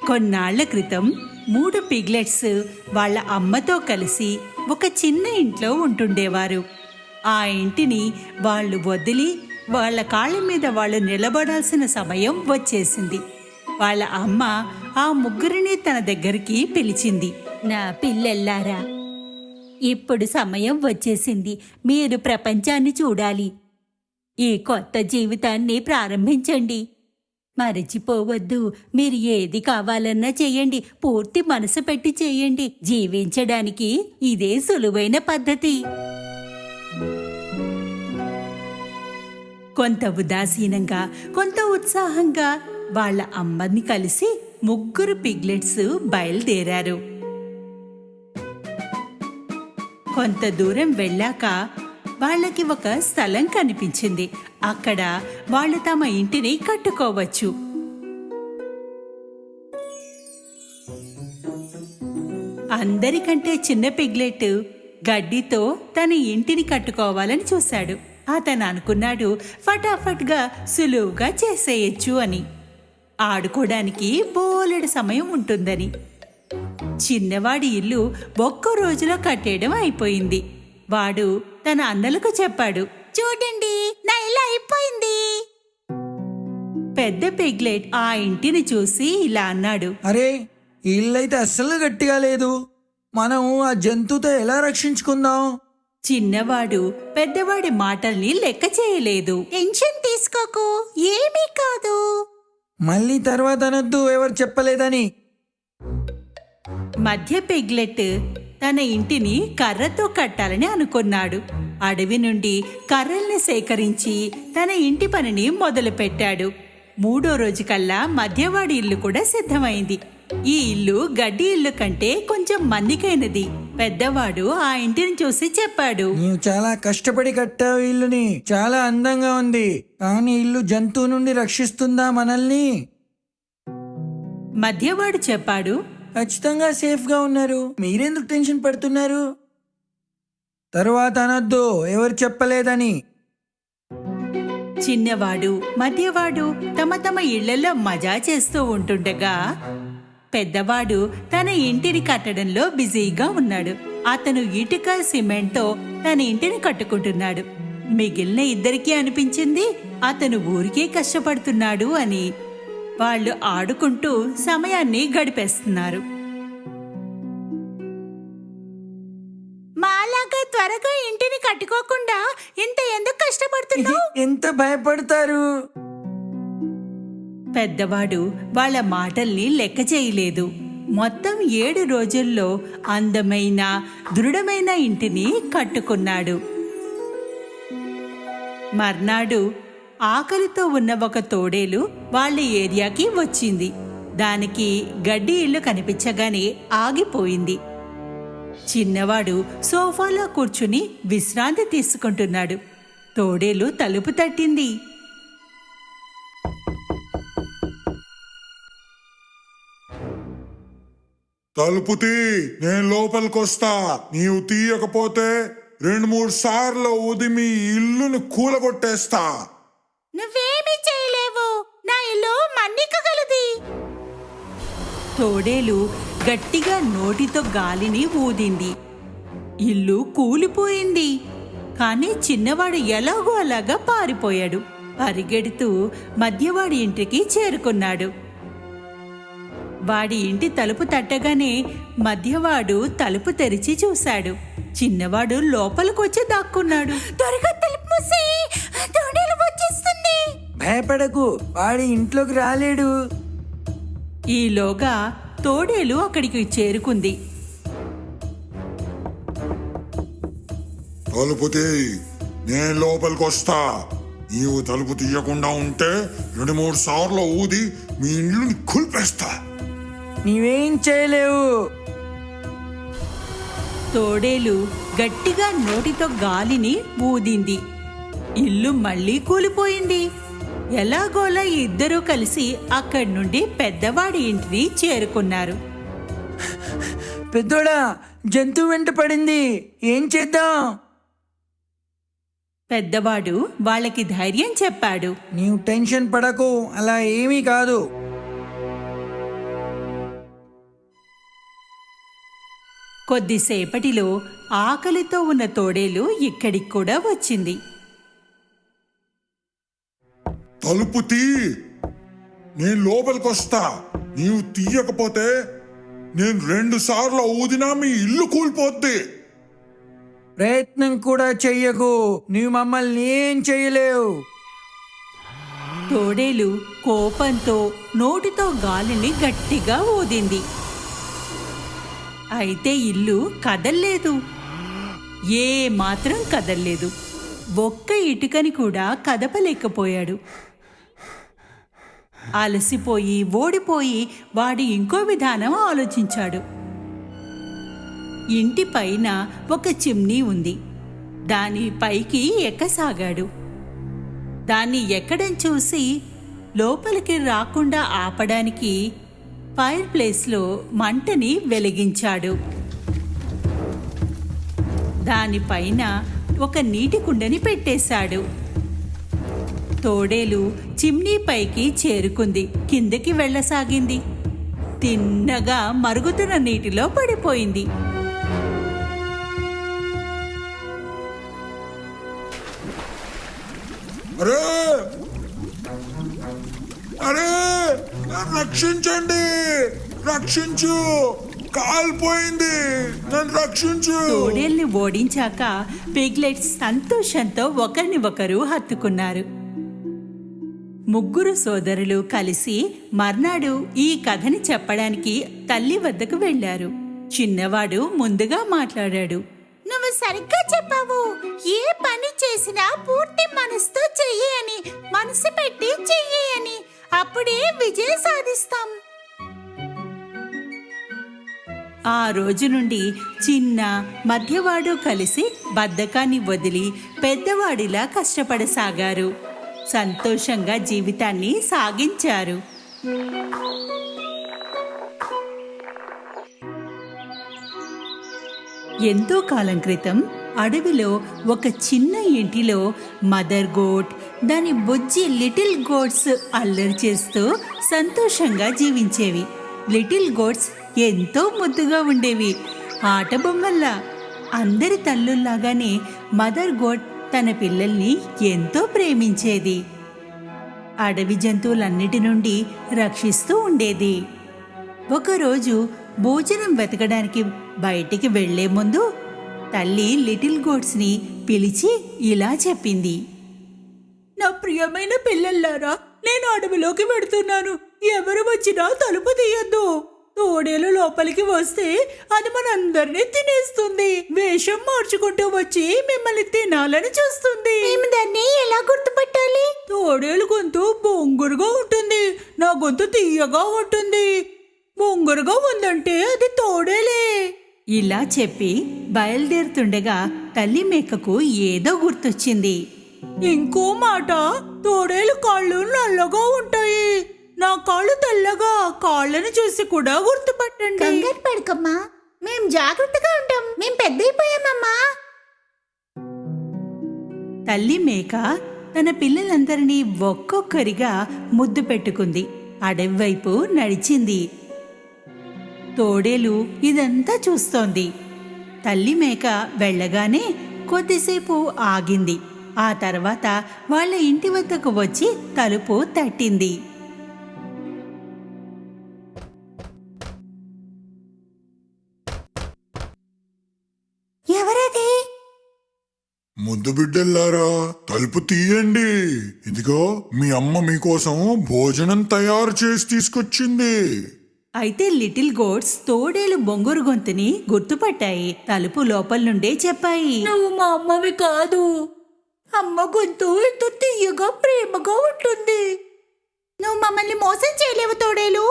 కొన్నాళ్ల క్రితం 3 పిగ్లెట్స్ వాళ్ళ అమ్మతో కలిసి ఒక చిన్న ఇంట్లో ఉంటుండేవారు. ఆ ఇంటిని వాళ్ళు వదిలి వాళ్ళ కాళ్ళ మీద వాళ్ళు నిలబడాల్సిన సమయం వచ్చేసింది. వాళ్ళ అమ్మ ఆ ముగ్గురిని తన దగ్గరికి పిలిచింది. నా పిల్లల్లారా, ఇప్పుడు సమయం వచ్చేసింది. మీరు ప్రపంచాన్ని చూడాలి. ఈ కొత్త జీవితాన్ని ప్రారంభించండి. మరచిపోవద్దు, మీరు ఏది కావాలన్నా చెయ్యండి. పూర్తి మనసు పెట్టి చెయ్యండి. జీవించడానికి ఇదే సులువైన పద్ధతి. కొంత ఉదాసీనంగా, కొంత ఉత్సాహంగా వాళ్ళ అమ్మని కలిసి 3 పిగ్లెట్స్ బయలుదేరారు. కొంత దూరం వెళ్ళాక వాళ్ళకి ఒక స్థలం కనిపించింది. అక్కడ వాళ్ళు తమ ఇంటిని కట్టుకోవచ్చు. అందరికంటే చిన్న పిగ్లెట్ గడ్డితో తన ఇంటిని కట్టుకోవాలని చూశాడు. అతను అనుకున్నాడు, ఫటాఫట్గా సులువుగా చేసేయచ్చు అని. ఆడుకోవడానికి బోలెడు సమయం ఉంటుందని. చిన్నవాడి ఇల్లు 1 రోజులో కట్టేయడం అయిపోయింది. వాడు తన అన్నలకు చెప్పాడు, చూడండి, నా ఇల్లు అయిపోయింది. పెద్ద పిగ్లెట్ ఆ ఇంటిని చూసి ఇలా అన్నాడు, అరే, ఈ ఇల్లైతే అస్సలు గట్టిగా లేదు. మనం ఆ జంతువుతో ఎలా రక్షించుకుందాం? చిన్నవాడు పెద్దవాడి మాటల్ని లెక్క చేయలేదు. టెన్షన్ తీసుకోకు, ఏమీ కాదు. మళ్ళీ తర్వాత అనొద్దు, ఎవరు చెప్పలేదని. మధ్య పిగ్లెట్ తన ఇంటిని కర్రతో కట్టాలని అనుకున్నాడు. అడవి నుండి కర్రల్ని సేకరించి తన ఇంటి పనిని మొదలుపెట్టాడు. 3వ రోజుకల్లా మధ్యవాడి ఇల్లు కూడా సిద్ధమైంది. ఈ ఇల్లు గడ్డి ఇల్లు కంటే కొంచెం మన్నికైనది. పెద్దవాడు ఆ ఇంటిని చూసి చెప్పాడు, నీవు చాలా కష్టపడి కట్టావు ఇల్లుని. చాలా అందంగా ఉంది. కానీ ఇల్లు జంతువు నుండి రక్షిస్తుందా మనల్ని? మధ్యవాడు చెప్పాడు, ఖచ్చితంగా సేఫ్ గా ఉన్నారు. మీరెందుకు టెన్షన్ పడుతున్నారు? తరువాత అనొద్దు, ఎవరు చెప్పలేదని. చిన్నవాడు మధ్యవాడు తమ తమ ఇళ్లలో మజా చేస్తూ ఉంటుండగా పెద్దవాడు తన ఇంటిని కట్టడంలో బిజీగా ఉన్నాడు. అతను ఇటుక సిమెంట్తో తన ఇంటిని కట్టుకుంటున్నాడు. మిగిలిన ఇద్దరికీ అనిపించింది అతను ఊరికే కష్టపడుతున్నాడు అని. వాళ్ళు ఆడుకుంటూ సమయాన్ని గడిపేస్తున్నారు. మాలాగా త్వరగా ఇంటిని కట్టుకోకుండా ఇంత ఎందుకు కష్టపడుతున్నావు? ఎంత భయపడతారు? పెద్దవాడు వాళ్ళ మాటల్ని లెక్క చేయలేదు. మొత్తం 7 రోజుల్లో అందమైన దృఢమైన ఇంటిని కట్టుకున్నాడు. మర్నాడు ఆకలితో ఉన్న ఒక తోడేలు వాళ్ళ ఏరియాకి వచ్చింది. దానికి గడ్డి ఇల్లు కనిపించగానే ఆగిపోయింది. చిన్నవాడు సోఫాలో కూర్చుని విశ్రాంతి తీసుకుంటున్నాడు. తోడేలు తలుపు తట్టింది. తలుపు తీ, నేను లోపలికొస్తా. నీవు తీయకపోతే 2-3 సార్లు ఊది మీ ఇల్లుని కూలగొట్టేస్తా. నువ్వేమీ చేయలేవు, నా ఇల్లు మన్నికగలది. తోడేలు గట్టిగా నోటితో గాలిని ఊదింది. ఇల్లు కూలిపోయింది. కానీ చిన్నవాడు ఎలాగో అలాగా పారిపోయాడు. పరిగెడుతూ మధ్యవాడి ఇంటికి చేరుకున్నాడు. వాడి ఇంటి తలుపు తట్టగానే మధ్యవాడు తలుపు తెరిచి చూశాడు. చిన్నవాడు లోపలికొచ్చి దాక్కున్నాడు. త్వరగా తలుపు మూసేయ్, తోడేలు వచ్చేస్తుంది. భయపడకు, వాడి ఇంట్లోకి రాలేడు. ఈలోగా తోడేలు అక్కడికి చేరుకుంది. తలుపు తీ, నేను లోపలికొస్తా. నీవు తలుపు తీయకుండా ఉంటే 2-3 సార్లు ఊది మీ ఇల్లుని కూల్పేస్తా. నీవేం చేయలేవు. తోడేలు గట్టిగా నోటితో గాలిని ఊదింది. ఇల్లు మళ్ళీ కూలిపోయింది. ఎలాగోలా ఇద్దరూ కలిసి అక్కడి నుండి పెద్దవాడి ఇంటిని చేరుకున్నారు. పెద్దోడా, జంతువు వెంట పడింది, ఏం చేద్దాం? పెద్దవాడు వాళ్ళకి ధైర్యం చెప్పాడు. నీవు టెన్షన్ పడకు, అలా ఏమీ కాదు. కొద్దిసేపటిలో ఆకలితో ఉన్న తోడేలు ఇక్కడికి కూడా వచ్చింది. తలుపు తీ, నేను లోపలికొస్తా. నీవు తీయకపోతే నేను 2 సార్లు ఊదినా మీ ఇల్లు కూలిపోద్ది. ప్రయత్నం కూడా చెయ్యకు, నీవు మమ్మల్ని ఏం చెయ్యలేవు. తోడేలు కోపంతో నోటితో గాలిని గట్టిగా ఊదింది. అయితే ఇల్లు కదల్లేదు, ఏ మాత్రం కదల్లేదు. ఒక్క ఇటుకని కూడా కదపలేకపోయాడు. అలసిపోయి ఓడిపోయి వాడు ఇంకో విధానం ఆలోచించాడు. ఇంటి పైన ఒక చిమ్నీ ఉంది. దాని పైకి ఎక్కసాగాడు. దాన్ని ఎక్కడం చూసి లోపలికి రాకుండా ఆపడానికి ఫైర్ ప్లేస్లో మంటని వెలిగించాడు. దానిపైన ఒక నీటి కుండని పెట్టేశాడు. తోడేలు చిమ్నీ పైకి చేరుకుంది. కిందకి వెళ్ళసాగింది. తిన్నగా మరుగుతున్న నీటిలో పడిపోయింది. అరే అరే, రక్షించండి, రక్షించు, కాలిపోయింది, నన్ను రక్షించు. తోడేల్ని ఓడించాక పిగ్లెట్స్ సంతోషంతో ఒకరిని ఒకరు హత్తుకున్నారు. ముగ్గురు సోదరులు కలిసి మర్నాడు ఈ కథని చెప్పడానికి తల్లి వద్దకు వెళ్లారు. చిన్నవాడు ముందుగా మాట్లాడాడు. నువ్వు సరిగ్గా చెప్పావు. ఏ పని చేసినా పూర్తి మనసుతో చెయ్యి అని, మనసు పెట్టి చెయ్యి అని, అప్పుడే విజయం సాధిస్తాం. ఆ రోజు నుండి చిన్న మధ్యవాడు కలిసి బద్ధకాన్ని వదిలి పెద్దవాడిలా కష్టపడసాగారు. సంతోషంగా జీవితాన్ని సాగించారు. ఎంతో కాలం క్రితం అడవిలో ఒక చిన్న ఇంటిలో మదర్ గోట్, దాని బుజ్జి లిటిల్ గోట్స్ అల్లరి చేస్తూ సంతోషంగా జీవించేవి. లిటిల్ గోట్స్ ఎంతో ముద్దుగా ఉండేవి, ఆట బొమ్మల్లా. అందరి తల్లుల్లాగానే మదర్ గోట్ తన పిల్లల్ని ఎంతో ప్రేమించేది. అడవి జంతువులన్నిటి నుండి రక్షిస్తూ ఉండేది. ఒకరోజు భోజనం వెతకడానికి బయటికి వెళ్లే ముందు తల్లి లిటిల్ గోట్స్ని పిలిచి ఇలా చెప్పింది. నా ప్రియమైన పిల్లల్లారా, నేను అడవిలోకి వెడుతున్నాను. ఎవరు వచ్చినా తలుపు తీయొద్దు. తోడేలు లోపలికి వస్తే అది మనందరినీ తినేస్తుంది. వేషం మార్చుకుంటూ వచ్చి మిమ్మల్ని తినాలని చూస్తుంది. మేము దాన్ని ఎలా గుర్తుపట్టాలి? తోడేలు గొంతు బొంగురుగా ఉంటుంది, నా గొంతు తీయగా ఉంటుంది. బొంగురుగా ఉందంటే అది తోడేలే. ఇలా చెప్పి బయలుదేరుతుండగా తల్లి మేకకు ఏదో గుర్తొచ్చింది. ఇంకో మాట, తోడేలు కాళ్ళు నల్లగా ఉంటాయి, నా కాళ్ళు తెల్లగా. కాళ్ళని చూసి కూడా గుర్తుపట్టండి. కంగారు పడకమ్మా, మేం జాగ్రత్తగా ఉంటాం. మేం పెద్దయిపోయామమ్మా. తల్లి మేక తన పిల్లలందరినీ ఒక్కొక్కరిగా ముద్దు పెట్టుకుంది. అడవి వైపు నడిచింది. తోడేలు ఇదంతా చూస్తోంది. తల్లి మేక వెళ్ళగానే కొద్దిసేపు ఆగింది. ఆ తర్వాత వాళ్ళ ఇంటి వద్దకు వచ్చి తలుపు తట్టింది. ఎవరది? ముద్దు బిడ్డల్లారా, తలుపు తీయండి. ఇదిగో మీ అమ్మ మీకోసం భోజనం తయారు చేసి తీసుకొచ్చింది. అయితే లిటిల్ గోట్స్ తోడేలు బొంగురు గొంతుని గుర్తుపట్టాయి. తలుపు లోపల నుండే చెప్పాయి. నువ్వు మా అమ్మవి కాదు. అమ్మ గొంతు ఎంతో తీయగా ప్రేమగా ఉంటుంది. నువ్వు మమ్మల్ని మోసం చేయలేవు తోడేలు.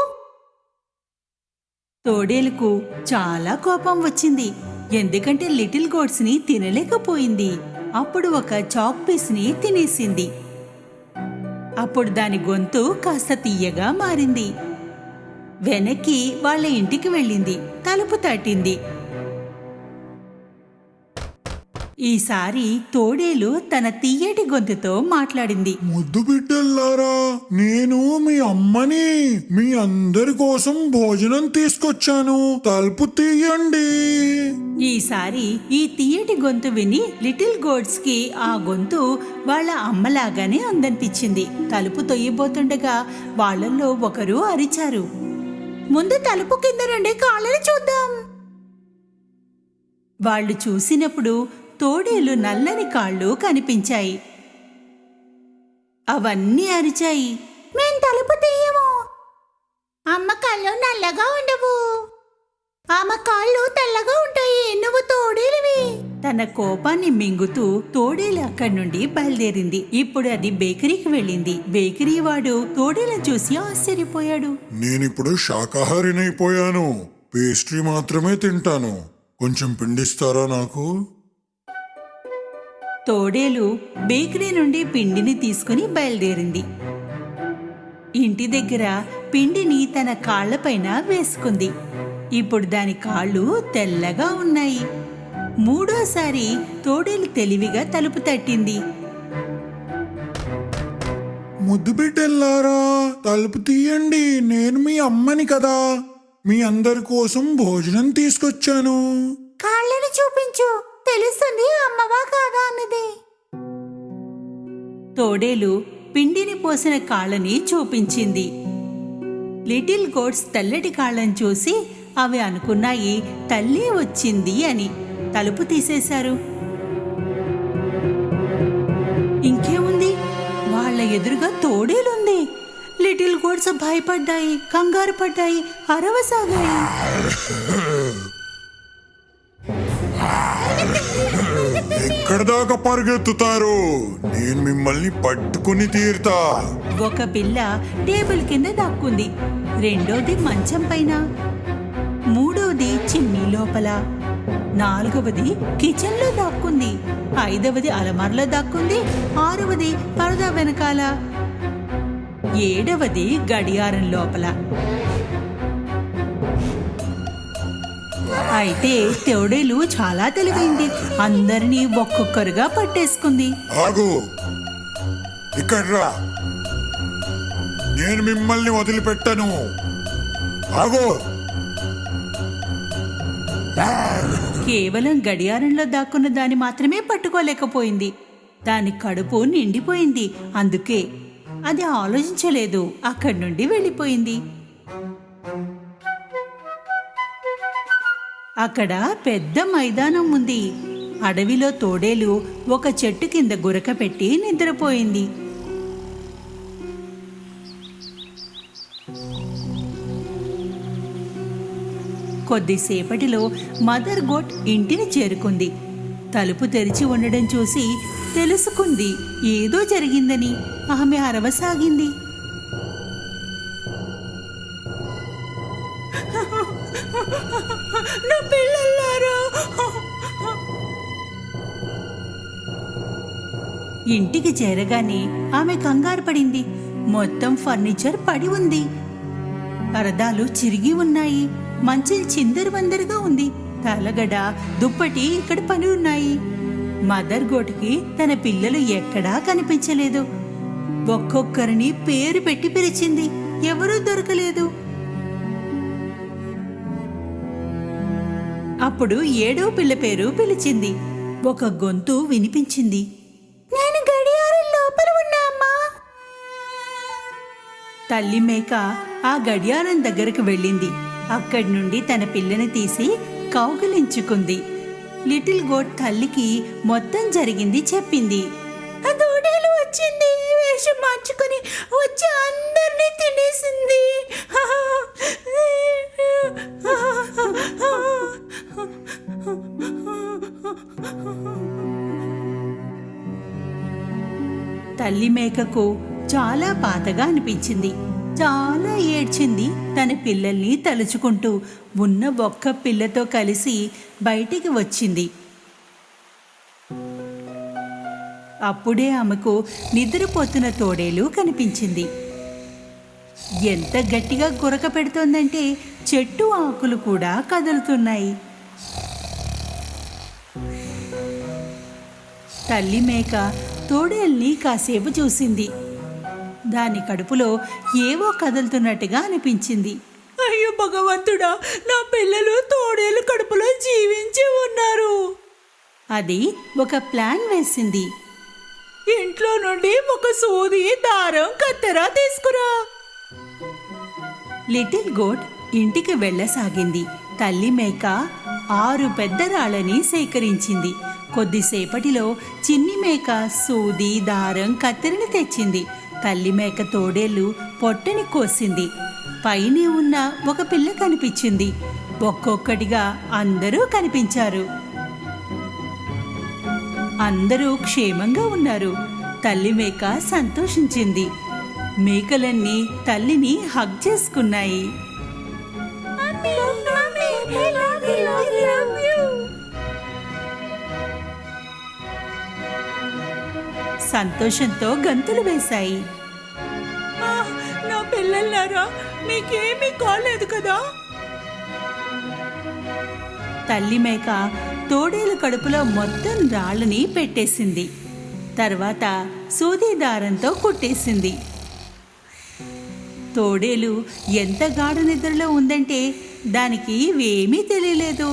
తోడేలుకు చాలా కోపం వచ్చింది. ఎందుకంటే లిటిల్ గోట్స్ ని తినలేకపోయింది. అప్పుడు ఒక చాక్ పీస్ ని తినేసింది. అప్పుడు దాని గొంతు కాస్త తీయగా మారింది. వెనక్కి వాళ్ళ ఇంటికి వెళ్ళింది. తలుపు తట్టింది. ఈసారి తోడేలు తన తీయటి గొంతుతో మాట్లాడింది. ముద్దు బిడ్డల్లారా, నేను మీ అమ్మని. మీ అందరి కోసం భోజనం తీసుకొచ్చాను. తలుపు తీయండి. ఈసారి ఈ తీయటి గొంతు విని లిటిల్ గోడ్స్ కి ఆ గొంతు వాళ్ళ అమ్మలాగానే ఉందనిపించింది. తలుపు తొయ్యబోతుండగా వాళ్ళల్లో ఒకరు అరిచారు, ముందు తలుపు కింద నుండి కాళ్ళని చూద్దాం. వాళ్ళు చూసినప్పుడు తోడేలు నల్లని కాళ్ళు కనిపించాయి. అవన్నీ అరిచాయి, మేం తలుపు తీయము. అమ్మ కళ్ళు నల్లగా ఉండవు, ఆమె కాళ్ళు తెల్లగా ఉంటాయి. నువ్వు తోడేలివి. తన కోపాన్ని మింగుతూ తోడేలు అక్కడి నుండి బయలుదేరింది. ఇప్పుడు అది బేకరీకి వెళ్ళింది. బేకరీ వాడు తోడేలను చూసి ఆశ్చర్యపోయాడు. నేనిప్పుడు శాకాహారినైపోయాను. పేస్ట్రీ మాత్రమే తింటాను. కొంచెం పిండిస్తారా నాకు? తోడేలు బేకరీ నుండి పిండిని తీసుకుని బయలుదేరింది. ఇంటి దగ్గర పిండిని తన కాళ్లపైన వేసుకుంది. ఇప్పుడు దాని కాళ్ళు తెల్లగా ఉన్నాయి. మూడోసారి తోడేలు తెలివిగా తలుపు తట్టింది. ముద్దు బిడ్డల్లారా, తలుపు తీయండి. నేను మీ అమ్మని కదా. మీ అందరి కోసం భోజనం తీసుకొచ్చాను. కాళ్ళని చూపించు, తెలుస్తుంది అమ్మవా కాదా అన్నది. తోడేలు పిండిని పోసిన కాళ్ళని చూపించింది. లిటిల్ గోడ్స్ తెల్లటి కాళ్ళని చూసి అవి అనుకున్నాయి తల్లి వచ్చింది అని. తలుపు తీసేశారు. ఇంకేముంది, వాళ్ళ ఎదురుగా తోడేలుంది. లిటిల్ గోడ్స్ భయపడ్డాయి, కంగారు పడ్డాయి, అరవసాగాయి. ఎక్కడి దాకా పరిగెత్తుతారు? నేను మిమ్మల్ని పట్టుకుని తీరుతా. ఒక పిల్ల టేబుల్ కింద దాక్కుంది, రెండోది మంచం పైన, మూడోది చిమ్నీ లోపల, నాలుగవది కిచెన్ లో దాక్కుంది, ఐదవది అలమార్లో దాక్కుంది, ఆరవది పరదా వెనకాల, ఏడవది గడియారం లోపల. అయితే తోడేలు చాలా తెలివైంది. అందరినీ ఒక్కొక్కరుగా పట్టేసుకుంది. ఆగు, ఇక్కడ రా. నేను మిమ్మల్ని వదిలిపెట్టను. ఆగు. కేవలం గడియారంలో దాక్కున్న దాన్ని మాత్రమే పట్టుకోలేకపోయింది. దాని కడుపు నిండిపోయింది. అందుకే అది ఆలోచించలేదు, అక్కడి నుండి వెళ్ళిపోయింది. అక్కడ పెద్ద మైదానం ఉంది. అడవిలో తోడేలు ఒక చెట్టు కింద గురక పెట్టి నిద్రపోయింది. కొద్దిసేపటిలో మదర్ గోట్ ఇంటిని చేరుకుంది. తలుపు తెరిచి ఉండడం చూసి తెలుసుకుంది ఏదో జరిగిందని. ఆమె అరవసాగింది. నా పిల్లలారా! ఇంటికి చేరగానే ఆమె కంగారు పడింది. మొత్తం ఫర్నిచర్ పడి ఉంది, పరదాలు చిరిగి ఉన్నాయి, మంచం చిందరవందరగా ఉంది, తలగడ దుప్పటి ఇక్కడ పని ఉన్నాయి. మదర్ గోటుకి తన పిల్లలు ఎక్కడా కనిపించలేదు. ఒక్కొక్కరిని పేరు పెట్టి పిలిచింది, ఎవరూ దొరకలేదు. అప్పుడు ఏడో పిల్ల పేరు పిలిచింది. ఒక గొంతు వినిపించింది, నేను గడియారం లోపల ఉన్నా అమ్మా. తల్లి మేక ఆ గడియారం దగ్గరకు వెళ్ళింది. అక్కడి నుండి తన పిల్లని తీసి కౌగిలించుకుంది. లిటిల్ గోట్ తల్లికి మొత్తం జరిగింది చెప్పింది. ఆ తోడేలు వచ్చింది, వేషం మార్చుకుని వచ్చి అందరినీ తినేసింది. తల్లి మేకకు చాలా బాధగా అనిపించింది. చాలా ఏడ్చింది. తన పిల్లల్ని తలుచుకుంటూ ఉన్న ఒక్క పిల్లతో కలిసి బయటికి వచ్చింది. అప్పుడే ఆమెకు నిద్రపోతున్న తోడేలు కనిపించింది. ఎంత గట్టిగా గురక పెడుతోందంటే చెట్టు ఆకులు కూడా కదులుతున్నాయి. తల్లి మేక తోడేల్ని కాసేపు చూసింది. దాని కడుపులో ఏవో కదులుతున్నట్టుగా అనిపించింది. అయ్యో భగవంతుడా, నా పిల్లలు తోడేలు కడుపులో జీవించి ఉన్నారు. అది ఒక ప్లాన్ వేసింది. ఇంట్లో నుండి ఒక సూది, దారం, కత్తెర తీసుకురా. లిటిల్ గోట్ ఇంటికి వెళ్ళసాగింది. తల్లి మేక 6 పెద్ద రాళ్ళని సేకరించింది. కొద్దిసేపటిలో చిన్ని మేక సూది, దారం, కత్తెరని తెచ్చింది. తల్లి మేక తోడేళ్ళు పొట్టని కోసింది. పైనే ఉన్న ఒక పిల్ల కనిపించింది. ఒక్కొక్కటిగా అందరూ కనిపించారు. అందరూ క్షేమంగా ఉన్నారు. తల్లి మేక సంతోషించింది. మేకలన్నీ తల్లిని హగ్ చేసుకున్నాయి. సంతోషంతో గంతులు వేశాయి. నా పిల్లలారా, మీకేమీ కాలేదు కదా? తల్లి మేక తోడేలు కడుపులో మొత్తం రాళ్ళని పెట్టేసింది. తర్వాత సూది దారంతో కుట్టేసింది. తోడేలు ఎంత గాఢ నిద్రలో ఉందంటే దానికి ఏమీ తెలియలేదు.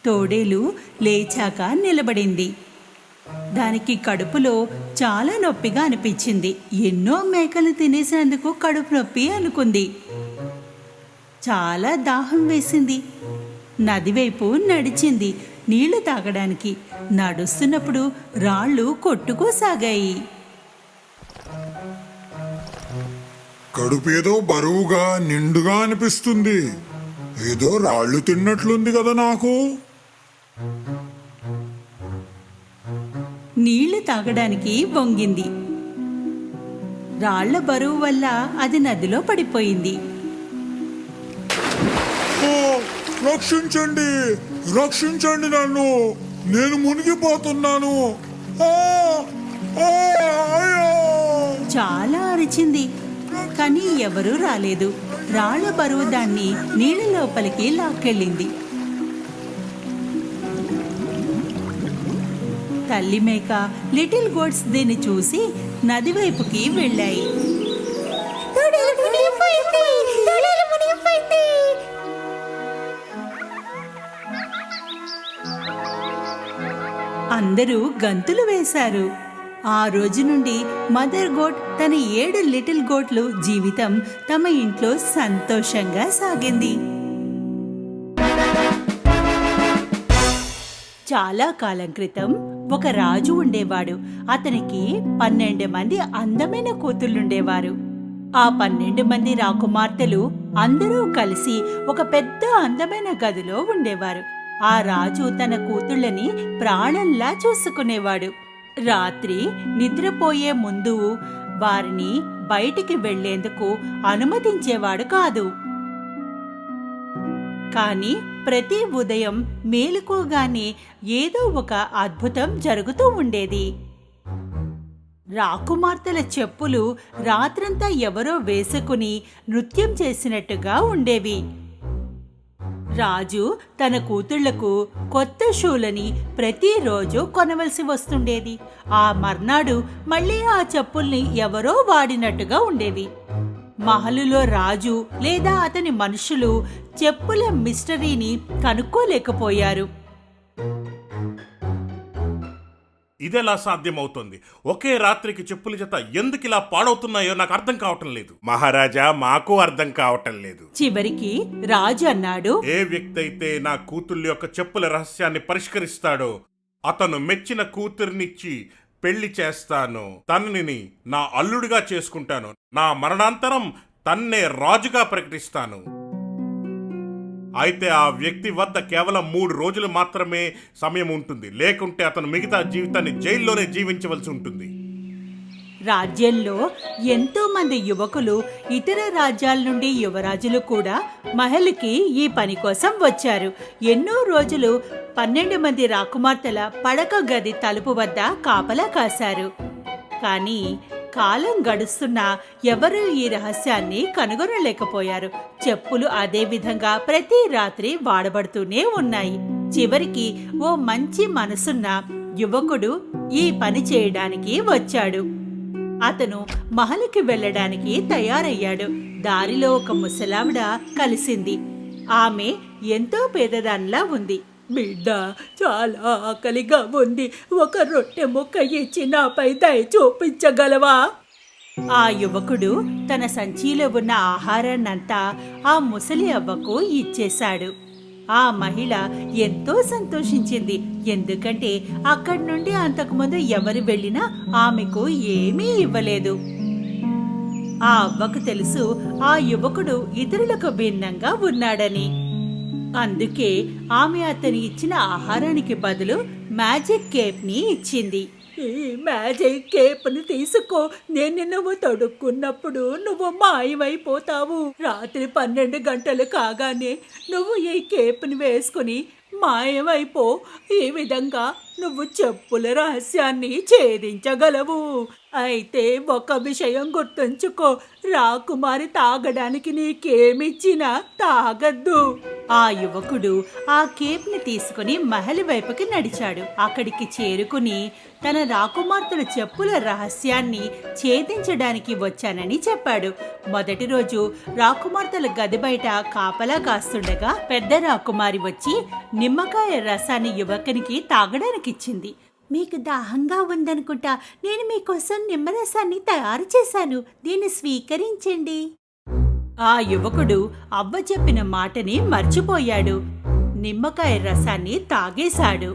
తోడేలు లేచాక నిలబడింది. దానికి కడుపులో చాలా నొప్పిగా అనిపించింది. ఎన్నో మేకలు తినేసినందుకు కడుపు నొప్పి అనుకుంది. చాలా దాహం వేసింది. నది వైపు నడిచింది నీళ్లు తాగడానికి. నడుస్తున్నప్పుడు రాళ్ళు కొట్టుకోసాగాయి. కడుపు ఏదో బరువుగా నిండుగా అనిపిస్తుంది. ఏదో రాళ్ళు తిన్నట్లుంది కదా నాకు. నీళ్లు తాగడానికి వంగింది. రాళ్ల బరువు వల్ల అది నదిలో పడిపోయింది. ఓ, రక్షించండి, రక్షించండి నన్ను, నేను మునిగిపోతున్నాను. ఆ, ఆ, అయ్యో. చాలా అరిచింది, కానీ ఎవరూ రాలేదు. రాళ్ల బరువు దాన్ని నీళ్ళ లోపలికి లాక్కెళ్ళింది. తల్లి మేక, లిటిల్ గోట్స్ దీన్ని చూసి నది వైపుకి వెళ్ళాయి. అందరూ గంతులు వేశారు. ఆ రోజు నుండి మదర్ గోట్ తన 7 లిటిల్ గోట్లు జీవితం తమ ఇంట్లో సంతోషంగా సాగింది. చాలా కాలం క్రితం ఒక రాజు ఉండేవాడు. అతనికి 12 మంది అందమైన కూతుళ్ళుండేవారు. ఆ 12 మంది రాకుమార్తెలు అందరూ కలిసి ఒక పెద్ద అందమైన గదిలో ఉండేవారు. ఆ రాజు తన కూతుళ్ళని ప్రాణంలా చూసుకునేవాడు. రాత్రి నిద్రపోయే ముందు వారిని బయటికి వెళ్లేందుకు అనుమతించేవాడు కాదు. కానీ ప్రతి ఉదయం మేలుకోగానే ఏదో ఒక అద్భుతం జరుగుతూ ఉండేది. రాకుమార్తెల చెప్పులు రాత్రంతా ఎవరో వేసుకుని నృత్యం చేసినట్టుగా ఉండేవి. రాజు తన కూతుళ్లకు కొత్త షూలని ప్రతిరోజు కొనవలసి వస్తుండేది. ఆ మర్నాడు మళ్ళీ ఆ చెప్పుల్ని ఎవరో వాడినట్టుగా ఉండేవి. మహలులో రాజు లేదా అతని మనుషులు చెప్పుల మిస్టరీని కనుక్కోలేకపోయారు. ఇదెలా సాధ్యమవుతుంది? ఒకే రాత్రికి చెప్పుల జత ఎందుకు ఇలా పాడవుతున్నాయో నాకు అర్థం కావటం లేదు. మహారాజా, మాకు అర్థం కావటం లేదు. చివరికి రాజు అన్నాడు, ఏ వ్యక్తి అయితే నా కూతుళ్ళ యొక్క చెప్పుల రహస్యాన్ని పరిష్కరిస్తాడో అతను మెచ్చిన కూతుర్నిచ్చి పెళ్లి చేస్తాను. తనని నా అల్లుడిగా చేసుకుంటాను. నా మరణాంతరం తన్నే రాజుగా ప్రకటిస్తాను. అయితే ఆ వ్యక్తి వద్ద కేవలం 3 రోజులు మాత్రమే సమయం ఉంటుంది. లేకుంటే అతను మిగతా జీవితాన్ని జైల్లోనే జీవించవలసి ఉంటుంది. రాజ్యంలో ఎంతో మంది యువకులు, ఇతర రాజ్యాల నుండి యువరాజులు కూడా మహల్కి ఈ పని కోసం వచ్చారు. ఎన్నో రోజులు 12 మంది రాకుమార్తెల పడక గది తలుపు వద్ద కాపలా కాశారు. కానీ కాలం గడుస్తున్నా ఎవరూ ఈ రహస్యాన్ని కనుగొనలేకపోయారు. చెప్పులు అదే విధంగా ప్రతి రాత్రి వాడబడుతూనే ఉన్నాయి. చివరికి ఓ మంచి మనసున్న యువకుడు ఈ పని చేయడానికి వచ్చాడు. అతను మహల్కి వెళ్ళడానికి తయారయ్యాడు. దారిలో ఒక ముసలావిడ కలిసింది. ఆమె ఎంతో పేదదానిలా ఉంది. బిడ్డ, చాలా ఆకలిగా ఉంది, ఒక రొట్టె ముక్క ఇచ్చి నాపై దయ చూపించగలవా? ఆ యువకుడు తన సంచిలో ఉన్న ఆహారాన్నంతా ఆ ముసలి అవ్వకు ఇచ్చేశాడు. ఆ మహిళ ఎంతో సంతోషించింది. ఎందుకంటే అక్కడి నుండి అంతకుముందు ఎవరు వెళ్ళినా ఆమెకు ఏమీ ఇవ్వలేదు. ఆ అవ్వకు తెలుసు ఆ యువకుడు ఇతరులకు భిన్నంగా ఉన్నాడని. అందుకే ఆమె అతని ఇచ్చిన ఆహారానికి బదులు మ్యాజిక్ కేప్ని ఇచ్చింది. ఈ మ్యాజిక్ కేప్ని తీసుకో, నేను నువ్వు తొడుక్కున్నప్పుడు నువ్వు మాయమైపోతావు. రాత్రి 12 గంటలు కాగానే నువ్వు ఈ కేప్ని వేసుకుని మాయమైపో. ఈ విధంగా నువ్వు చెప్పుల రహస్యాన్ని ఛేదించగలవు. అయితే ఒక విషయం గుర్తుంచుకో, రాకుమారి తాగడానికి నీకేమిచ్చినా తాగద్దు. ఆ యువకుడు ఆ కేప్ని తీసుకుని మహల్ వైపుకి నడిచాడు. అక్కడికి చేరుకుని తన రాకుమార్తెల చెప్పుల రహస్యాన్ని ఛేదించడానికి వచ్చానని చెప్పాడు. మొదటి రోజు రాకుమార్తెల గది బయట కాపలా కాస్తుండగా పెద్ద రాకుమారి వచ్చి నిమ్మకాయ రసాన్ని యువకునికి తాగడానికిచ్చింది. మీకు దాహంగా ఉందనుకుంటా, నేను మీకోసం నిమ్మరసాన్ని తయారు చేశాను, దీన్ని స్వీకరించండి. ఆ యువకుడు అవ్వ చెప్పిన మాటని మర్చిపోయాడు. నిమ్మకాయ రసాన్ని తాగేశాడు.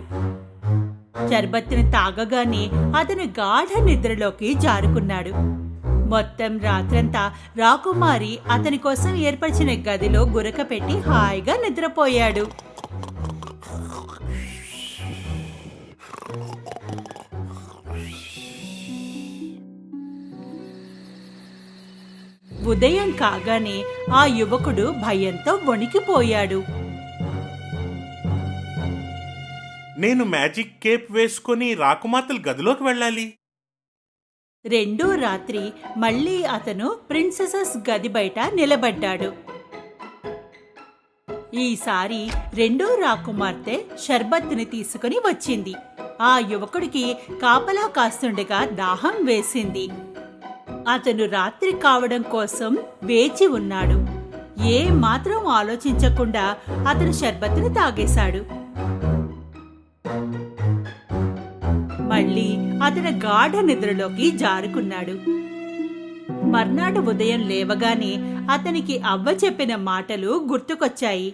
షర్బత్తుని తాగగానే అతను గాఢ నిద్రలోకి జారుకున్నాడు. మొత్తం రాత్రంతా రాకుమారి అతని కోసం ఏర్పరిచిన గదిలో గురక పెట్టి హాయిగా నిద్రపోయాడు. ఉదయం కాగానే ఆ యువకుడు భయంతో వణికిపోయాడు. నేను మ్యాజిక్ కేప్ వేసుకుని రాకుమార్తెల గదిలోకి వెళ్ళాలి. రెండో రాత్రి మళ్ళీ అతను ప్రిన్సెసెస్ గది బయట నిలబడ్డాడు. ఈసారి రెండో రాకుమార్తె షర్బత్తుని తీసుకుని వచ్చింది. ఆ యువకుడికి కాపలా కాస్తుండగా దాహం వేసింది. అతను రాత్రి కావడం కోసం వేచి ఉన్నాడు. ఏ మాత్రం ఆలోచించకుండా అతను షర్బత్తుని తాగేశాడు. మళ్ళీ అతను గాఢ నిద్రలోకి జారుకున్నాడు. మర్నాడు ఉదయం లేవగానే అతనికి అవ్వ చెప్పిన మాటలు గుర్తుకొచ్చాయి.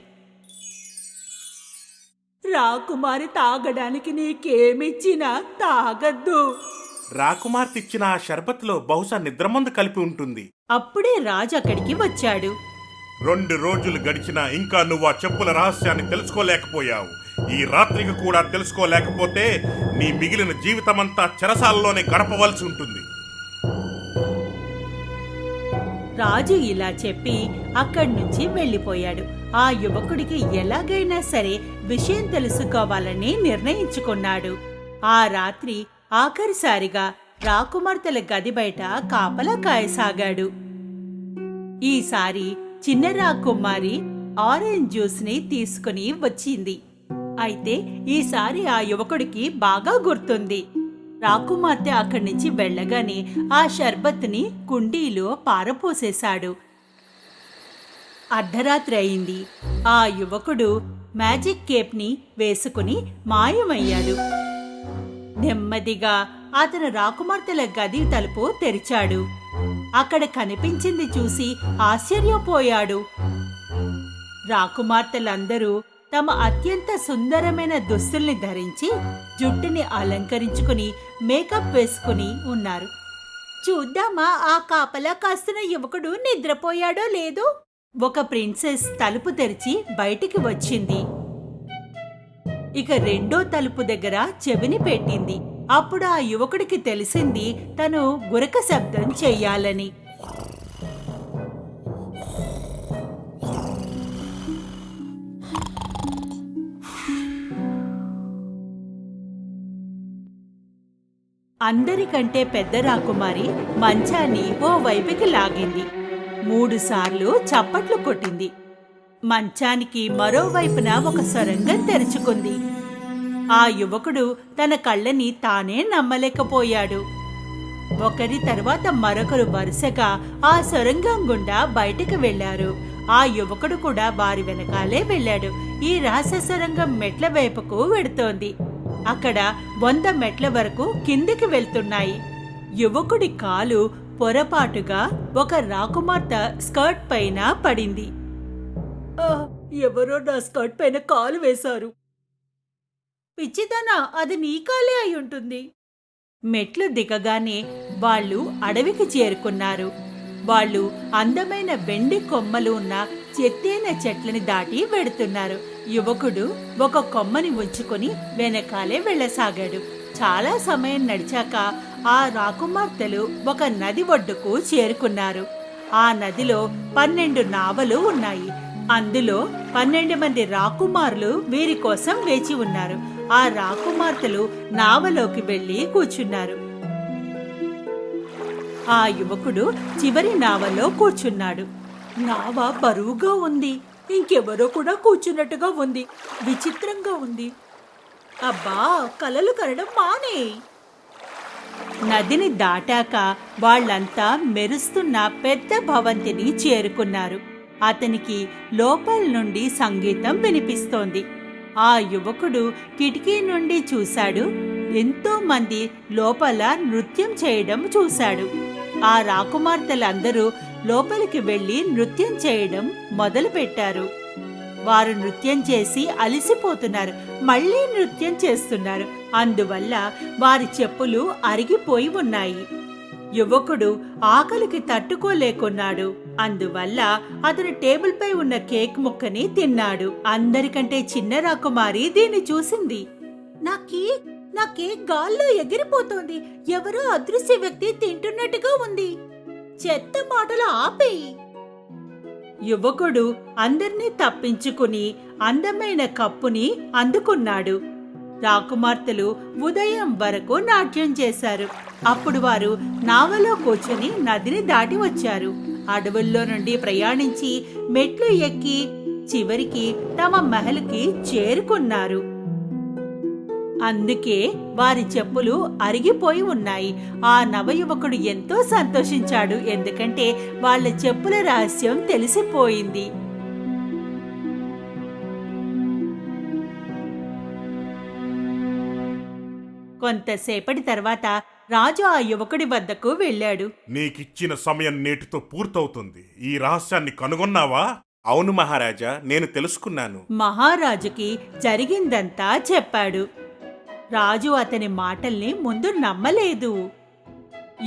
రాకుమారి తాగడానికి నీకేమిచ్చినా తాగద్దు. రాకుమార్తె ఇచ్చిన ఆ షర్బత్లో బహుశా నిద్రమందు కలిపి ఉంటుంది. అప్పుడే రాజు అక్కడికి వచ్చాడు. 2 రోజులు గడిచినా ఇంకా నువ్వు ఆ చెప్పుల రహస్యాన్ని తెలుసుకోలేకపోయావు. ఈ రాత్రికి కూడా తెలుసుకోలేకపోతే నీ మిగిలిన జీవితమంతా చెరసాలలోనే గడపవలసి ఉంటుంది. రాజు ఇలా చెప్పి అక్కడి నుంచి వెళ్ళిపోయాడు. ఆ యువకుడికి ఎలాగైనా సరే విషయం తెలుసుకోవాలని నిర్ణయించుకున్నాడు. ఆ రాత్రి ఆఖరిసారిగా రాకుమార్తెల గది బయట కాపలా కాయసాగాడు. ఈసారి చిన్న రాకుమారి ఆరెంజ్ జ్యూస్ ని తీసుకుని వచ్చింది. అయితే ఈసారి ఆ యువకుడికి బాగా గుర్తుంది. రాకుమార్తె అక్కడి నుంచి వెళ్ళగానే ఆ షర్బత్ని కుండీలో పారపోసేశాడు. అర్ధరాత్రి అయింది. ఆ యువకుడు మ్యాజిక్ కేప్ని వేసుకుని మాయమయ్యాడు. నెమ్మదిగా అతను రాకుమార్తెల గది తలుపు తెరిచాడు. అక్కడ కనిపించింది చూసి ఆశ్చర్యపోయాడు. రాకుమార్తెలందరూ తమ అత్యంత సుందరమైన దుస్తుల్ని ధరించి జుట్టుని అలంకరించుకుని మేకప్ వేసుకుని ఉన్నారు. చూద్దామా ఆ కాపలా కాస్తున్న యువకుడు నిద్రపోయాడో లేదో? ఒక ప్రిన్సెస్ తలుపు తెరిచి బయటికి వచ్చింది. ఇక రెండో తలుపు దగ్గర చెవిని పెట్టింది. అప్పుడు ఆ యువకుడికి తెలిసింది తను గురక శబ్దం చెయ్యాలని. అందరికంటే పెద్ద రాకుమారి మంచాన్ని ఓ వైపుకి లాగింది. 3 సార్లు చప్పట్లు కొట్టింది. మంచానికి మరోవైపున ఒక సొరంగం తెరుచుకుంది. ఆ యువకుడు తన కళ్ళని తానే నమ్మలేకపోయాడు. ఒకరి తర్వాత మరొకరు వరుసగా ఆ సొరంగం గుండా బయటకు వెళ్లారు. ఆ యువకుడు కూడా వారి వెనకాలే వెళ్ళాడు. ఈ రహస్య సొరంగం మెట్ల వైపుకు వెడుతోంది. అక్కడ 100 మెట్ల వరకు కిందికి వెళ్తున్నాయి. యువకుడి కాలు పొరపాటుగా ఒక రాకుమార్తె స్కర్ట్ పైన పడింది. ఎవరో నా స్కర్ట్ పైన కాలు వేశారు. పిచ్చితనా, అది నీ కాలే అయి ఉంటుంది. మెట్లు దిగగానే వాళ్ళు అడవికి చేరుకున్నారు. వాళ్ళు అందమైన వెండి కొమ్మలు ఉన్న ఎత్తైన చెట్లని దాటి వెడుతున్నారు. యువకుడు ఒక కొమ్మని ఉంచుకొని వెనకాలే వెళ్ళసాగాడు. చాలా సమయం నడిచాక ఆ రాకుమార్తెలు ఒక నది ఒడ్డుకు చేరుకున్నారు. ఆ నదిలో 12 నావలు ఉన్నాయి. అందులో 12 మంది రాకుమారులు వీరి కోసం వేచి ఉన్నారు. ఆ రాకుమార్తెలు నావలోకి వెళ్లి కూర్చున్నారు. ఆ యువకుడు చివరి నావలో కూర్చున్నాడు. నావ బరువుగా ఉంది. ఇంకెవరో కూడా కూర్చున్నట్టుగా ఉంది. విచిత్రంగా ఉంది. అబ్బా, కలలు కనడం మానే. నదిని దాటాక వాళ్ళంతా మెరుస్తున్న పెద్ద భవంతిని చేరుకున్నారు. అతనికి లోపల నుండి సంగీతం వినిపిస్తోంది. ఆ యువకుడు కిటికీ నుండి చూశాడు. ఎంతో మంది లోపల నృత్యం చేయడం చూశాడు. ఆ రాకుమార్తెలందరూ లోపలికి వెళ్లి నృత్యం చేయడం మొదలుపెట్టారు. వారు నృత్యం చేసి అలసిపోతున్నారు. మళ్లీ నృత్యం చేస్తున్నారు. అందువల్ల వారి చెప్పులు అరిగిపోయి ఉన్నాయి. యువకుడు ఆకలికి తట్టుకోలేకున్నాడు. అందువల్ల అతను టేబుల్ పై ఉన్న కేక్ ముక్కని తిన్నాడు. అందరికంటే చిన్న రాకుమారి దీన్ని చూసింది. నా కేక్ గాల్లో ఎగిరిపోతోంది. ఎవరో అదృశ్య వ్యక్తి తింటున్నట్టుగా ఉంది. చెత్త మాటలు ఆపేయి. యువకుడు అందర్నీ తప్పించుకుని అందమైన కప్పుని అందుకున్నాడు. రాకుమార్తెలు ఉదయం వరకు నాట్యం చేశారు. అప్పుడు వారు నావలో కూర్చుని నదిని దాటి వచ్చారు. అడవుల్లో నుండి ప్రయాణించి మెట్లు ఎక్కి చివరికి తమ మహల్కి చేరుకున్నారు. అందుకే వారి చెప్పులు అరిగిపోయి ఉన్నాయి. ఆ నవయువకుడు ఎంతో సంతోషించాడు. ఎందుకంటే వాళ్ళ చెప్పుల రహస్యం తెలిసిపోయింది. కొంతసేపటి తర్వాత రాజు ఆ యువకుడి వద్దకు వెళ్ళాడు. నీకిచ్చిన సమయం నేటితో పూర్తవుతుంది. ఈ రహస్యాన్ని కనుగొన్నావా? అవును మహారాజా, నేను తెలుసుకున్నాను. మహారాజుకి జరిగిందంతా చెప్పాడు. రాజు అతని మాటల్ని ముందు నమ్మలేదు.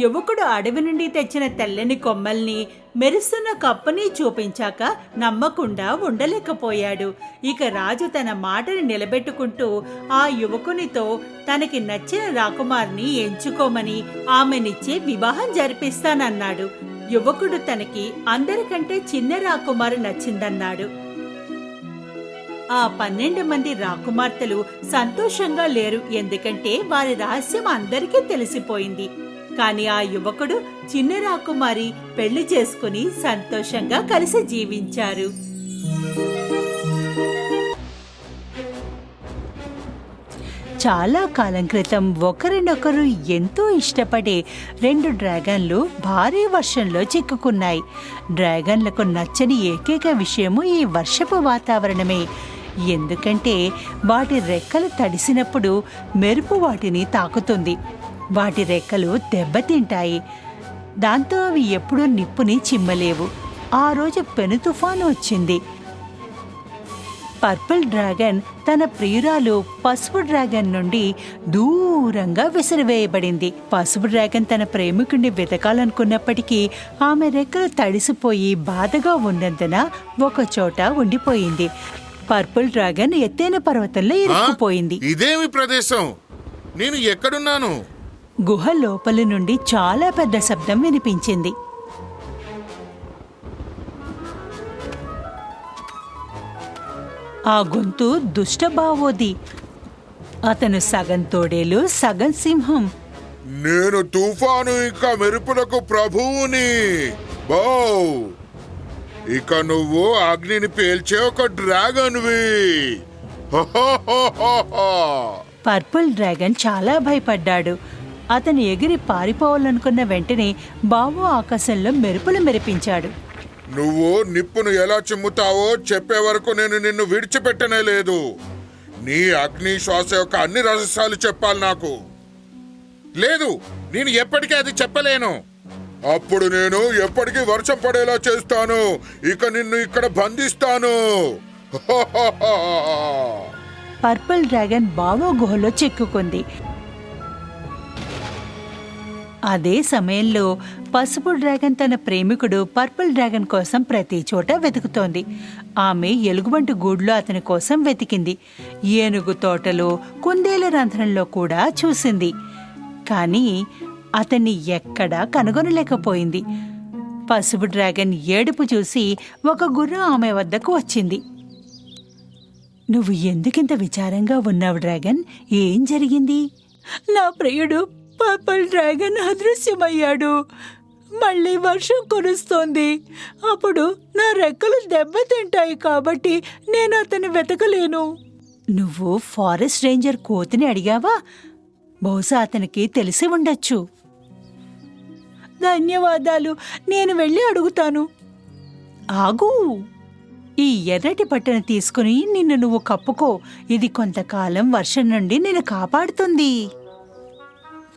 యువకుడు అడవి నుండి తెచ్చిన తెల్లని కొమ్మల్ని మెరుస్తున్న కప్పుని చూపించాక నమ్మకుండా ఉండలేకపోయాడు. ఇక రాజు తన మాటని నిలబెట్టుకుంటూ ఆ యువకునితో తనకి నచ్చిన రాకుమారిని ఎంచుకోమని ఆమెనిచ్చి వివాహం జరిపిస్తానన్నాడు. యువకుడు తనకి అందరికంటే చిన్న రాకుమారు నచ్చిందన్నాడు. ఆ 12 మంది రాకుమార్తెలు సంతోషంగా లేరు. ఎందుకంటే వారి రహస్యం అందరికీ తెలిసిపోయింది. కాని ఆ యువకుడు చిన్న రాకుమారి పెళ్లి చేసుకుని సంతోషంగా కలిసి జీవించారు. చాలా కాలం క్రితం ఒకరినొకరు ఎంతో ఇష్టపడే 2 డ్రాగన్లు భారీ వర్షంలో చిక్కుకున్నాయి. డ్రాగన్లకు నచ్చని ఏకైక విషయము ఈ వర్షపు వాతావరణమే. ఎందుకంటే వాటి రెక్కలు తడిసినప్పుడు మెరుపు వాటిని తాకుతుంది. వాటి రెక్కలు దెబ్బతింటాయి. దాంతో అవి ఎప్పుడూ నిప్పుని చిమ్మలేవు. ఆ రోజు పెను తుఫాను వచ్చింది. పర్పుల్ డ్రాగన్ తన ప్రియురాలు పసుపు డ్రాగన్ నుండి దూరంగా విసిరివేయబడింది. పసుపు డ్రాగన్ తన ప్రేమికుడిని వెతకాలనుకున్నప్పటికీ ఆమె రెక్కలు తడిసిపోయి బాధగా ఉన్నందున ఒకచోట ఉండిపోయింది. పర్పుల్ డ్రాగన్ ఎత్తైన పర్వతంలో ఇరుక్కుపోయింది. ఇదేమి ప్రదేశం? నేను ఎక్కడున్నాను? గుహ లోపలి నుండి చాలా పెద్ద శబ్దం వినిపించింది. ఆ గొంతు దుష్టబావోది. అతను సగం తోడేలు, సగం సింహం. నేను తుఫాను ఇంకా మెరుపులకు ప్రభువుని. బౌ! ఇక నువ్వు అగ్నిని పేల్చే ఒక డ్రాగన్వి. హోహోహోహో. పర్పుల్ డ్రాగన్ చాలా భయపడ్డాడు. అతను ఎగిరి పారిపోవాలనుకున్న వెంటనే బావు ఆకాశంలో మెరుపులు మెరిపించాడు. నువ్వు నిప్పును ఎలా చిమ్ముతావో చెప్పే వరకు నేను నిన్ను విడిచిపెట్టనే లేదు. నీ అగ్ని శ్వాస యొక్క అన్ని రహస్యాలు చెప్పాలి నాకు. లేదు, నేను ఎప్పటికీ అది చెప్పలేను. అప్పుడు నేను ఎప్పటికీ వర్షం పడేలా చేస్తాను. ఇక నిన్ను ఇక్కడ బంధిస్తాను. పర్పుల్ డ్రాగన్ బావో గుహలో చిక్కుకుంది. అదే సమయంలో పసుపు డ్రాగన్ తన ప్రేమికుడు పర్పుల్ డ్రాగన్ కోసం ప్రతి చోట వెతుకుతోంది. ఆమె ఎలుగుబంటి గూడులో అతని కోసం వెతికింది. ఏనుగు తోటలో, కుందేల రంధ్రంలో కూడా చూసింది. కానీ అతన్ని ఎక్కడా కనుగొనలేకపోయింది. పసుపు డ్రాగన్ ఏడుపు చూసి ఒక గుర్రం ఆమె వద్దకు వచ్చింది. నువ్వు ఎందుకింత విచారంగా ఉన్నావు డ్రాగన్? ఏం జరిగింది? నా ప్రియుడు పర్పుల్ డ్రాగన్ అదృశ్యమయ్యాడు. మళ్ళీ వర్షం కురుస్తోంది. అప్పుడు నా రెక్కలు దెబ్బతింటాయి కాబట్టి నేను అతన్ని వెతకలేను. నువ్వు ఫారెస్ట్ రేంజర్ కోతిని అడిగావా? బహుశా అతనికి తెలిసి ఉండొచ్చు. ధన్యవాదాలు, నేను వెళ్ళి అడుగుతాను. ఆగు, ఈ ఎర్రటి బట్టను తీసుకుని నిన్ను నువ్వు కప్పుకో. ఇది కొంతకాలం వర్షం నుండి నిన్ను కాపాడుతుంది.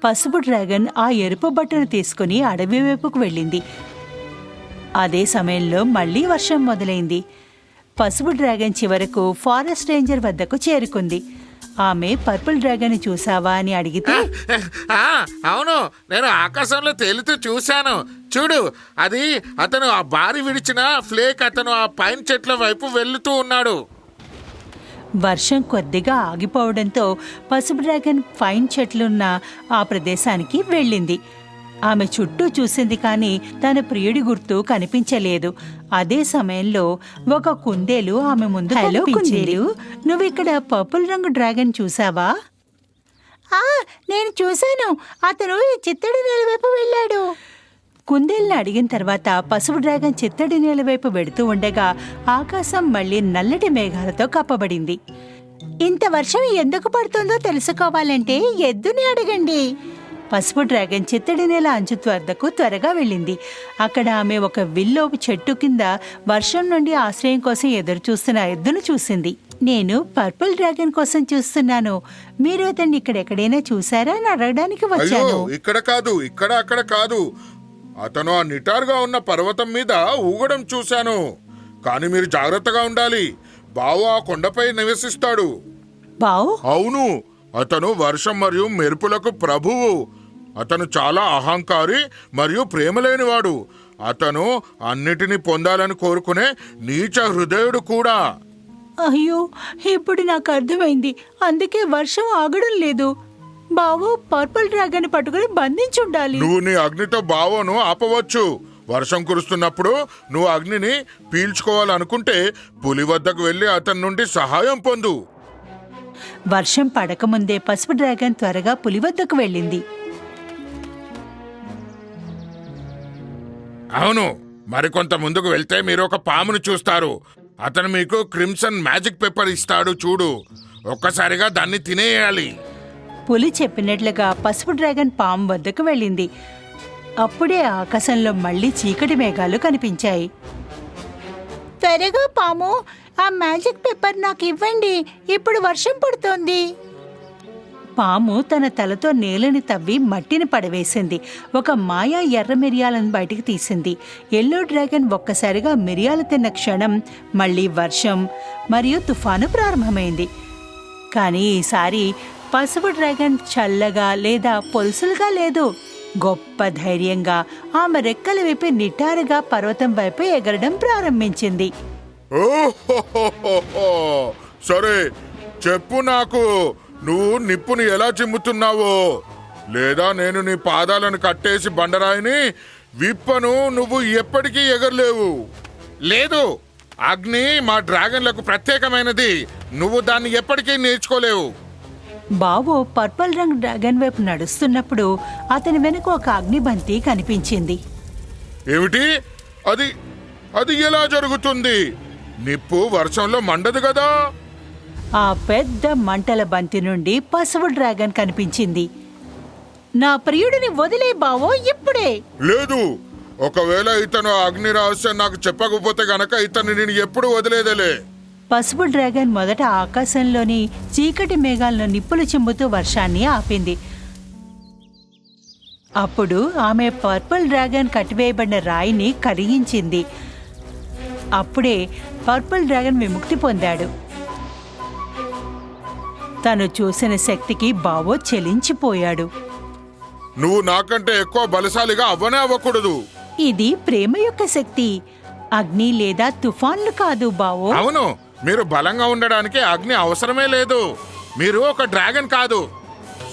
పసుపు డ్రాగన్ ఆ ఎరుపు బట్టను తీసుకుని అడవి వైపుకు వెళ్ళింది. అదే సమయంలో మళ్లీ వర్షం మొదలైంది. పసుపు డ్రాగన్ చివరకు ఫారెస్ట్ రేంజర్ వద్దకు చేరుకుంది. ఆమె పర్పుల్ డ్రాగన్ చూసావా అని అడిగితే, అవును, నేను ఆకాశంలో తేలుతూ చూశాను. చూడు, అది అతను ఆ బారి విడిచిన ఫ్లేక్. అతను ఆ పైన్ చెట్ల వైపు వెళ్తూ ఉన్నాడు. వర్షం కొద్దిగా ఆగిపోవడంతో పసుపు డ్రాగన్ పైన్ చెట్లున్న ఆ ప్రదేశానికి వెళ్ళింది. ఆమె చుట్టూ చూసింది, కానీ తన ప్రియుడి గుర్తు కనిపించలేదు. అదే సమయంలో ఒక కుందేలు ఆమె ముందు హలో కుందేలు, నువ్విక్కడ పర్పుల్ రంగు డ్రాగన్ చూసావా? నేను చూశాను. అతను ఈ చిత్తడి నేల వైపు వెళ్ళాడు. కుందేల్ని అడిగిన తర్వాత పసుపు డ్రాగన్ చిత్తడి నేల వైపు వెడుతూ ఉండగా ఆకాశం మళ్లీ నల్లటి మేఘాలతో కప్పబడింది. ఇంత వర్షం ఎందుకు పడుతుందో తెలుసుకోవాలంటే ఎద్దుని అడగండి. పసుపు డ్రాగన్ చిత్తడి నేల అంచు వద్దకు త్వరగా వెళ్ళింది. అక్కడ ఆమె ఒక విల్లోపు చెట్టు కింద వర్షం నుండి ఆశ్రయం కోసం ఎదురు చూస్తున్న ఎద్దును చూసింది. నేను పర్పుల్ డ్రాగన్ కోసం చూస్తున్నాను. మీరు అతన్ని ఇక్కడెక్కడైనా చూసారా అని అడగడానికి అయ్యో, వచ్చాను. ఇక్కడ కాదు, ఇక్కడ అక్కడ కాదు. అతను ఆ నిటారుగా ఉన్న పర్వతం మీద ఊగడం చూశాను. కానీ మీరు జాగ్రత్తగా ఉండాలి. బావు ఆ కొండపై నివసిస్తాడు. బావు? అవును, అతను వర్షం మరియు మెరుపులకు ప్రభువు. అతను చాలా అహంకారి మరియు ప్రేమలేనివాడు. అతను అన్నిటినీ పొందాలని కోరుకునే నీచ హృదయుడు కూడా. అయ్యో, ఇప్పుడు నాకు అర్థమైంది. అందుకే వర్షం ఆగడం లేదు. బావు పర్పుల్ డ్రాగన్ పట్టుకుని బంధించుండాలి. నువ్వు నీ అగ్నితో బావోను ఆపవచ్చు. వర్షం కురుస్తున్నప్పుడు నువ్వు అగ్నిని పీల్చుకోవాలనుకుంటే పులి వద్దకు వెళ్ళి అతని నుండి సహాయం పొందు. వర్షం పడకముందే పసుపు డ్రాగన్ త్వరగా పులి వద్దకు వెళ్ళింది. అవును, మరికొంత ముందుకు వెళ్తే మీరు ఒక పామును చూస్తారు. అతను మీకు క్రిమ్సన్ మ్యాజిక్ పేపర్ ఇస్తాడు. చూడు, ఒక్కసారిగా దాన్ని తినేయాలి. పులి చెప్పినట్లుగా పసుపు డ్రాగన్ పాము వద్దకు వెళ్ళింది. అప్పుడే ఆకాశంలో మళ్లీ చీకటి మేఘాలు కనిపించాయి. త్వరగా పాము, ఆ మ్యాజిక్ పేపర్ నాకు ఇవ్వండి. ఇప్పుడు వర్షం పడుతోంది. పాము తన తలతో నేలని తవ్వి మట్టిని పడవేసింది. ఒక మాయా ఎర్ర మిరియాలను బయటికి తీసింది. ఎల్లో డ్రాగన్ ఒక్కసారిగా మిరియాలు తిన్న క్షణం మళ్లీ వర్షం మరియు తుఫాను ప్రారంభమైంది. కానీ ఈసారి పసుపు డ్రాగన్ చల్లగా లేదా పొలుసులుగా లేదు. గొప్ప ధైర్యంగా ఆమె రెక్కలు విప్పి నిటారుగా పర్వతం వైపు ఎగరడం ప్రారంభించింది. ఓహోహోహో! సరే, చెప్పు నాకు, నువ్వు నిప్పుని ఎలా చిమ్ముతున్నావో. లేదా నేను నీ పాదాలను కట్టేసి బండరాయిని విప్పను. నువ్వు ఎప్పటికీ ఎగరలేవు. లేదు, అగ్ని మా డ్రాగన్లకు ప్రత్యేకమైనది. నువ్వు దాన్ని ఎప్పటికీ నేర్చుకోలేవు. బావు పర్పుల్ రంగు డ్రాగన్ వైపు నడుస్తున్నప్పుడు అతని వెనుక ఒక అగ్నిబంతి కనిపించింది. ఏమిటి అది? అది ఎలా జరుగుతుంది? నిప్పు వర్షంలో మండదు కదా. ఆ పెద్ద మంటల బంతి నుండి పసుపు డ్రాగన్ కనిపించింది. నా ప్రియుడిని వదిలే బావో ఇప్పుడే. లేదు, ఒకవేళ ఇతను అగ్ని రహస్యం నాకు చెప్పకపోతే గనక ఇతన్ని నేను ఎప్పుడు వదిలేదలే. పసుపు డ్రాగన్ మొదట ఆకాశంలోని చీకటి మేఘాలను నిప్పులు చిమ్ముతూ వర్షాన్ని ఆపింది. అప్పుడు ఆమె పర్పుల్ డ్రాగన్ కట్టివేయబడిన రాయిని కరిగించింది. అప్పుడే పర్పుల్ డ్రాగన్ విముక్తి పొందాడు. తను చూసిన శక్తికి బావో చెలించిపోయాడు. నువ్వు నాకంటే ఎక్కువ బలశాలిగా అవ్వనే అవ్వకూడదు. ఇది ప్రేమ యొక్క శక్తి, అగ్ని లేదా తుఫాన్లు కాదు బావో. అవును, మీరు బలంగా ఉండడానికి అగ్ని అవసరమే లేదు. మీరు ఒక డ్రాగన్ కాదు.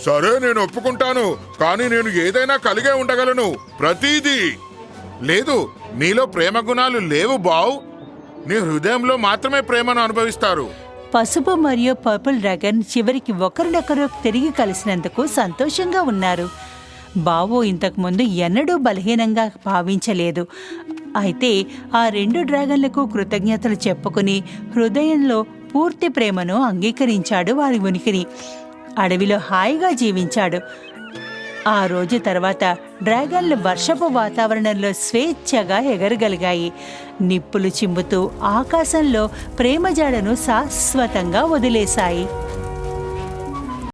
సరే, నేను ఒప్పుకుంటాను, కానీ నేను ఏదైనా కలిగే ఉండగలను. ప్రతిదీ. లేదు, నీలో ప్రేమ గుణాలు లేవు బావ్. నీ హృదయంలో మాత్రమే ప్రేమను అనుభవిస్తారు. పసుపు మరియు పర్పుల్ డ్రాగన్ చివరికి ఒకరినొకరు తిరిగి కలిసినందుకు సంతోషంగా ఉన్నారు. బావో ఇంతకుముందు ఎన్నడూ బలహీనంగా భావించలేదు. అయితే ఆ రెండు డ్రాగన్లకు కృతజ్ఞతలు చెప్పుకుని హృదయంలో పూర్తి ప్రేమను అంగీకరించాడు వారి ఉనికిని. అడవిలో హాయిగా జీవించాడు. ఆ రోజు తర్వాత డ్రాగన్లు వర్షపు వాతావరణంలో స్వేచ్ఛగా ఎగరగలిగాయి. నిప్పులు చిమ్ముతూ ఆకాశంలో ప్రేమజాడను శాశ్వతంగా వదిలేశాయి.